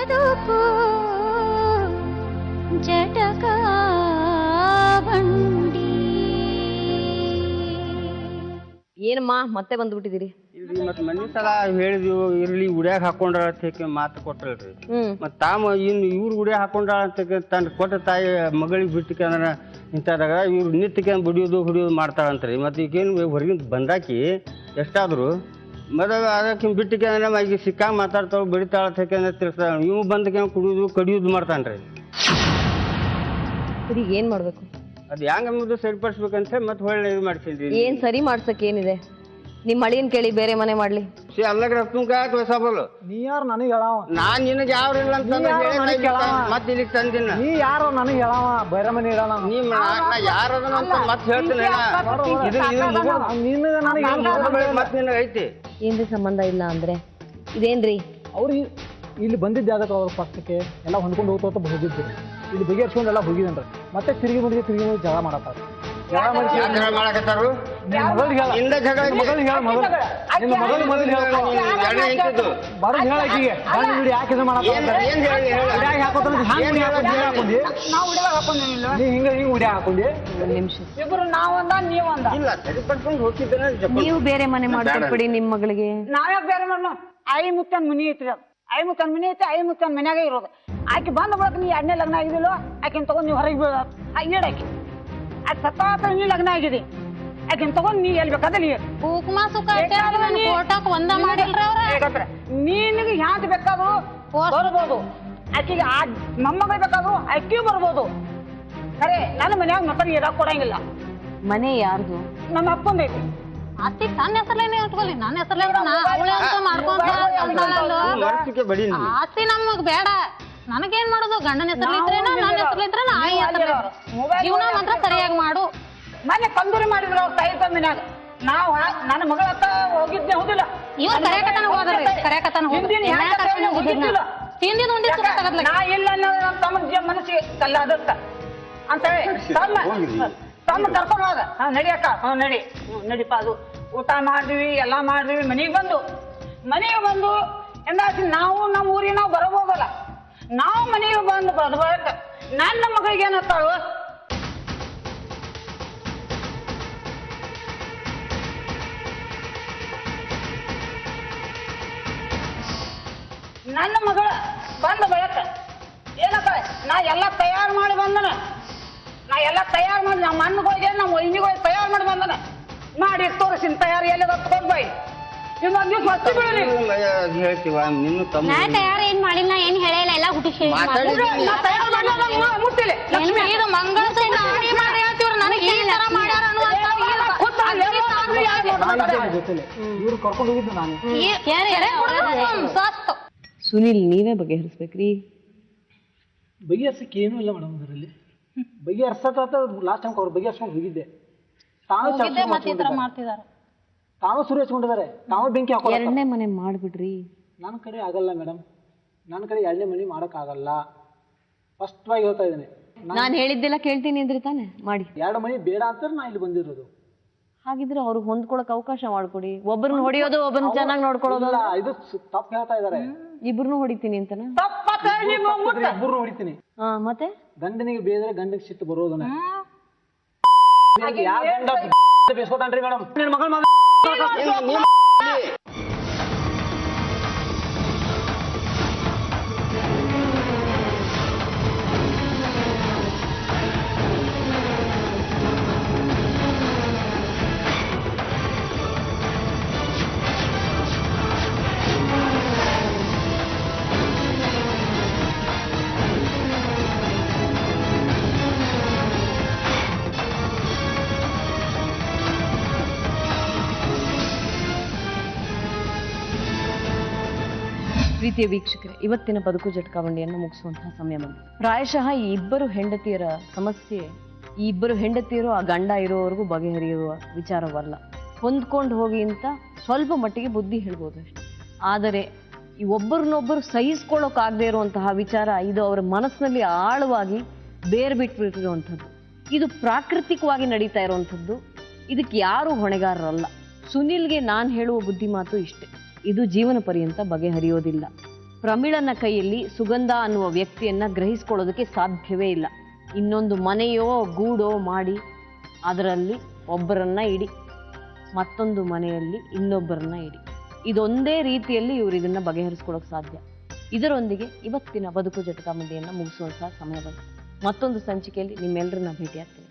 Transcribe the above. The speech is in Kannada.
ಬದುಕು ಜಟಕ ಬಂಡಿ. ಏನಮ್ಮ ಮತ್ತೆ ಬಂದ್ಬಿಟ್ಟಿದ್ದೀರಿ? ಇಲ್ರಿ ಮತ್ ಮನಿ ಸಲ ಹೇಳಿದ್ವಿ ಇರ್ಲಿ ಉಡ್ಯಾಗ ಹಾಕೊಂಡ್ರ ಅಂತ ಮಾತು ಕೊಟ್ರಲ್ರಿ. ಮತ್ ತಾಮ ಇವ್ರು ಉಡ್ಯಾಗ ಹಾಕೊಂಡ್ರ ಅಂತ ತನ್ನ ಕೊಟ್ಟ ತಾಯಿ ಮಗಳಿಗೆ ಬಿಟ್ಟಕ್ಕೆ ಅಂದ್ರೆ ಇಂಥದಾಗ ಇವ್ರು ನಿತ್ಯಕ್ಕೆ ಬಡಿಯೋದು ಹುಡಿಯೋದು ಮಾಡ್ತಾಳಂತ್ರಿ. ಮತ್ತೆ ಈಗೇನು ಹೊರಗಿಂದ ಬಂದಾಕಿ ಎಷ್ಟಾದ್ರು ಮದಾಗ ಅದಕ್ಕೆ ಬಿಟ್ಟಕ್ಕೆ ಅಂದ್ರೆ ಈಗ ಸಿಕ್ಕಂಗೆ ಮಾತಾಡ್ತಾವ ಬಡಿತಾಳ ಅಂತ ತಿರ್ಸ್ತಾಳ. ಇವ್ ಬಂದಕ್ಕೆ ಕುಡಿಯೋದು ಕಡಿಯೋದು ಮಾಡ್ತಾನ್ರಿ. ಈಗ ಏನ್ ಮಾಡ್ಬೇಕು? ಅದು ಹೆಂಗ ಸರಿಪಡಿಸ್ಬೇಕಂತ ಮತ್ತೆ ಹೊಳ್ಳಿ ಇದು ಮಾಡ್ಸಿದ್ರಿ. ಏನ್ ಸರಿ ಮಾಡ್ಸಕ್ ಏನಿದೆ? ನಿಮ್ ಮಳಿಯನ್ ಕೇಳಿ ಬೇರೆ ಮನೆ ಮಾಡ್ಲಿ. ಅಲ್ಲಗ ರಕ್ತಂಕ ಹೊಸಬಲ್ಲ ನೀ ಯಾರು ನನಗೆ ಹೇಳವ? ನಾನ್ ನಿನಗೆ ಯಾವ ಇಲ್ಲ ಅಂತ ಮತ್ತೆ ಇಲ್ಲಿ ತಂದಿನ. ನೀ ಯಾರು ನನಗೆ ಹೇಳವ? ಬೇರೆ ಮನೆ ಹೇಳಲ್ಲ. ನೀ ಯಾರ ಮತ್ತೆ ಹೇಳ್ತೀನಿ ಮತ್ತೆ ನಿನಗೆ ಐತಿ. ಏನ್ರಿ ಸಂಬಂಧ ಇಲ್ಲ ಅಂದ್ರೆ ಇದೇನ್ರಿ? ಅವ್ರು ಇಲ್ಲಿ ಬಂದಿದ್ದೆ ಅದಕ್ಕೆ ಅವ್ರ ಪಕ್ಕಕ್ಕೆ ಎಲ್ಲ ಹೊಂದ್ಕೊಂಡು ಹೋಗ್ತಾ ಹೋಗಿದ್ರು. ಇಲ್ಲಿ ಬಗೆಹರಿಸ್ಕೊಂಡು ಎಲ್ಲ ಹೋಗಿದನ್ರಿ. ಮತ್ತೆ ತಿರುಗಿ ಬಂದಿಗೆ ಜಗಳ ಮಾಡತ್ತಾರ. ಮಾಡಕತ್ತಾರು ನೀವು ಬೇರೆ ಮನೆ ಮಾಡ್ಕೊಟ್ಬಿಡಿ ನಿಮ್ ಮಗಳಿಗೆ. ನಾವ್ಯಾಕ ಬೇರೆ ಮಾಡೋಣ? ಐ ಮುತ್ತನ್ ಮನಿ ಐತ್ರಿ. ಅದು ಐ ಮುತ್ತನ್ ಮನಿ ಐತಿ. ಐ ಮುತ್ತನ್ ಮನ್ಯಾಗ ಇರೋದು. ಆಕೆ ಬಂದ ಬಳಕ ನೀ ಎರಡನೇ ಲಗ್ನ ಆಗಿದಿಲ್ಲೋ ಆಕೆನ್ ತಗೊಂಡ್ ನೀವು ಹೊರಗೆ ಬೀಳ ಇಡಾಕಿ. ಆಕೆ ಸತ್ತ ನೀ ಲಗ್ನ ಆಗಿದೆ. ಆಕೆನ್ ತಗೊಂಡ್ ನೀ ಎಲ್ಲಿ ಬೇಕಾದ್ರೆ ನೀ ನಿನಗೆ ಹ್ಯಾಂತ ಬೇಕಾದ್ರು ಬರ್ಬೋದು. ಆಕೆಗೆ ಮೊಮ್ಮಗಳು ಬೇಕಾದ್ರು ಆಕೆಯೂ ಬರ್ಬೋದು. ಖರೆ ನನ್ನ ಮನ್ಯಾಗ ಮಕ್ಕಳಿಗೆ ಇರಾಕ್ ಕೊಡಂಗಿಲ್ಲ. ಮನೆ ಯಾರ್ದು? ನಮ್ಮ ಅಪ್ಪಂದೈತಿ. ಅತ್ತಿ ನನ್ನ ಹೆಸರ್ಲೇನೆ ಇಟ್ಕೊಳ್ಳಿ. ನನ್ನ ಹೆಸರ್ಲೇ ಆಸ್ತಿ ನಮಗ್ ಬೇಡ. ನನಗೇನ್ ಮಾಡೋದು? ಗಂಡನ ಹೆಸರ್ಲಿದ್ರೇನ ನನ್ನ ಹೆಸರ್ಲಿದ್ರೆ ನಾಯಿ ಹೆಸರು. ಜೀವನ ಮಾತ್ರ ಸರಿಯಾಗಿ ಮಾಡು. ಮೊನ್ನೆ ತಂದೂರಿ ಮಾಡಿದ್ರು ಅವ್ರ ತಾಯಿ ತಂದಿನಾಗ. ನಾವು ನನ್ನ ಮಗಳ ಹತ್ತ ಹೋಗಿದ್ದೆ ಹೌದಿಲ್ಲ. ಇವ್ರು ಕರೆಯಕತನ ಹೋದ್ರಿ. ಕರೆಯಕತನ ತಿಂದಿದ್ದು ಉಂಡಿ ನಾ ಇಲ್ಲ ಅನ್ನೋದು ನಮ್ಮ ತಮ್ಮ ಮನಸ್ಸಿಗೆ ಕಲ್ಲ ಅದತ್ತ ಅಂತ ಹೇಳಿ ತಮ್ಮ ಕರ್ಕೊಂಡು ಹೋದ. ನಡಿಯಕ್ಕ ನಡಿ ನಡಿಪ. ಅದು ಊಟ ಮಾಡಿದ್ವಿ ಎಲ್ಲ ಮಾಡಿದ್ವಿ. ಮನೆಗೆ ಬಂದು ಎಂದಾಸಿ ನಾವು ನಮ್ಮ ಊರಿಗೆ ನಾವು ಬರಬೋದಲ್ಲ. ನಾವು ಮನೆಗೆ ಬಂದು ಬರ್ಬೇಕ. ನನ್ನ ಮಗಳಿಗೆ ಏನತ್ತಾಳು? ನನ್ನ ಮಗಳ ಬಂದ ಬಳಕ ಏನಪ್ಪ ನಾ ಎಲ್ಲ ತಯಾರು ಮಾಡಿ ಬಂದನ. ನಮ್ಮ ಅಣ್ಣಗಳಿಗೆ ನಮ್ಮ ವೈನಿಗಳಿಗೆ ತಯಾರು ಮಾಡಿ ಬಂದನ. ಮಾಡಿ ತೋರಿಸಿನ ತಯಾರಿ ಎಲ್ಲ ತಗೊಂಡ್ಬಾಯಿ. ಇನ್ನೊಂದ್ ದಿವ್ಸ ಹಚ್ಚಿ ಬಿಡಲಿ ಹೇಳ್ತೀವ. ನಿನ್ನ ತಮ್ಮ ತಯಾರು ಏನ್ ಮಾಡಿಲ್ಲ, ಏನ್ ಹೇಳಿಲ್ಲ, ಎಲ್ಲ ಹುಟ್ಟಿಸಿ ಮುಟ್ಟಿಲ್ಲ. ಇದು ಮಂಗಳಸೂತ್ರ ಮಾಡಿ ಮಾಡಿ ಹೇಳ್ತೀವ್ರ. ನನಗೆ ಈ ತರ ಮಾಡ್ಯಾರ ಇವ್ರು ಕರ್ಕೊಂಡು ಹೋಗಿದ್ದು ನಾನು. ಸುನಿಲ್ ನೀವೇ ಬಗೆಹರಿಸ್ಬೇಕ್ರಿ. ಬಗೆಹರ್ಸಕ್ಕೆ ಏನೂ ಇಲ್ಲ ಮೇಡಮ್. ಇದರಲ್ಲಿ ಬಗೆಹರ್ಸತ್ತ ಲಾಸ್ಟ್ ಟೈಮ್ ಅವ್ರು ಬಗೆಹರ್ಸ್ಕೊಂಡು ಹೋಗಿದ್ದೆ. ತಾವು ಸುರು ಹಚ್ಕೊಂಡಿದ್ದಾರೆ. ತಾವು ಬೆಂಕಿ ಹಾಕೋ. ಎರಡನೇ ಮನೆ ಮಾಡ್ಬಿಡ್ರಿ. ನನ್ನ ಕಡೆ ಆಗಲ್ಲ ಮೇಡಮ್. ನನ್ನ ಕಡೆ ಎರಡನೇ ಮನೆ ಮಾಡೋಕ್ಕಾಗಲ್ಲ. ಸ್ಪಷ್ಟವಾಗಿ ಹೇಳ್ತಾ ಇದ್ದೇನೆ. ನಾನು ಹೇಳಿದ್ದೆಲ್ಲ ಕೇಳ್ತೀನಿ ಅಂದ್ರಿ ತಾನೆ? ಮಾಡಿ. ಎರಡು ಮನೆ ಬೇಡ ಅಂತ ನಾ ಇಲ್ಲಿ ಬಂದಿರೋದು. ಹಾಗಿದ್ರೆ ಅವ್ರಿಗೆ ಹೊಂದ್ಕೊಳಕ್ ಅವಕಾಶ ಮಾಡ್ಕೊಡಿ. ಒಬ್ಬರನ್ನ ಹೊಡಿಯೋದು, ಒಬ್ಬರನ್ನ ಚೆನ್ನಾಗಿ ನೋಡ್ಕೊಳ್ಳೋದು. ಇದು ತಪ್ಪು ಹೇಳ್ತಾ ಇದಾರೆ. ಇಬ್ರು ಹೊಡಿತೀನಿ ಅಂತನ? ಇಬ್ರು ಹೊಡಿತೀನಿ. ಮತ್ತೆ ಗಂಡನಿಗೆ ಬೇದ್ರೆ ಗಂಡನಿಗೆ ಸಿಟ್ಟು ಬರೋದನ್ನ ಬೇಸ್ಕೊತಾನ್ರಿ ಮೇಡಮ್. ನಿನ್ನ ಮಗಳ ಪ್ರೀತಿಯ ವೀಕ್ಷಕರೇ, ಇವತ್ತಿನ ಬದುಕು ಜಟಕಾವಣಿಯನ್ನು ಮುಗಿಸುವಂತಹ ಸಮಯ ಬಂತು. ಪ್ರಾಯಶಃ ಈ ಇಬ್ಬರು ಹೆಂಡತಿಯರ ಸಮಸ್ಯೆ, ಈ ಇಬ್ಬರು ಹೆಂಡತಿಯರು ಆ ಗಂಡ ಇರೋವರೆಗೂ ಬಗೆಹರಿಯುವ ವಿಚಾರವಲ್ಲ. ಹೊಂದ್ಕೊಂಡು ಹೋಗಿ ಅಂತ ಸ್ವಲ್ಪ ಮಟ್ಟಿಗೆ ಬುದ್ಧಿ ಹೇಳ್ಬೋದು ಅಷ್ಟೆ. ಆದರೆ ಈ ಒಬ್ಬರನ್ನೊಬ್ಬರು ಸಹಿಸ್ಕೊಳ್ಳೋಕಾಗದೇ ಇರುವಂತಹ ವಿಚಾರ, ಇದು ಅವರ ಮನಸ್ಸಿನಲ್ಲಿ ಆಳವಾಗಿ ಬೇರೆ ಬಿಟ್ಬಿಟ್ಟಿರುವಂಥದ್ದು. ಇದು ಪ್ರಾಕೃತಿಕವಾಗಿ ನಡೀತಾ ಇರುವಂಥದ್ದು. ಇದಕ್ಕೆ ಯಾರೂ ಹೊಣೆಗಾರರಲ್ಲ. ಸುನಿಲ್ಗೆ ನಾನು ಹೇಳುವ ಬುದ್ಧಿ ಮಾತು ಇಷ್ಟೆ: ಇದು ಜೀವನ ಪರ್ಯಂತ ಬಗೆಹರಿಯೋದಿಲ್ಲ. ಪ್ರಮೀಳನ ಕೈಯಲ್ಲಿ ಸುಗಂಧ ಅನ್ನುವ ವ್ಯಕ್ತಿಯನ್ನ ಗ್ರಹಿಸ್ಕೊಳ್ಳೋದಕ್ಕೆ ಸಾಧ್ಯವೇ ಇಲ್ಲ. ಇನ್ನೊಂದು ಮನೆಯೋ ಗೂಡೋ ಮಾಡಿ ಅದರಲ್ಲಿ ಒಬ್ಬರನ್ನ ಇಡಿ, ಮತ್ತೊಂದು ಮನೆಯಲ್ಲಿ ಇನ್ನೊಬ್ಬರನ್ನ ಇಡಿ. ಇದೊಂದೇ ರೀತಿಯಲ್ಲಿ ಇವರು ಇದನ್ನ ಬಗೆಹರಿಸ್ಕೊಳ್ಳೋಕೆ ಸಾಧ್ಯ. ಇದರೊಂದಿಗೆ ಇವತ್ತಿನ ಬದುಕು ಜಟಕಾ ಮಂಡಿಯನ್ನ ಮುಗಿಸುವಂತಹ ಸಮಯ ಬಂತು. ಮತ್ತೊಂದು ಸಂಚಿಕೆಯಲ್ಲಿ ನಿಮ್ಮೆಲ್ಲರನ್ನ ಭೇಟಿಯಾಗ್ತೀನಿ.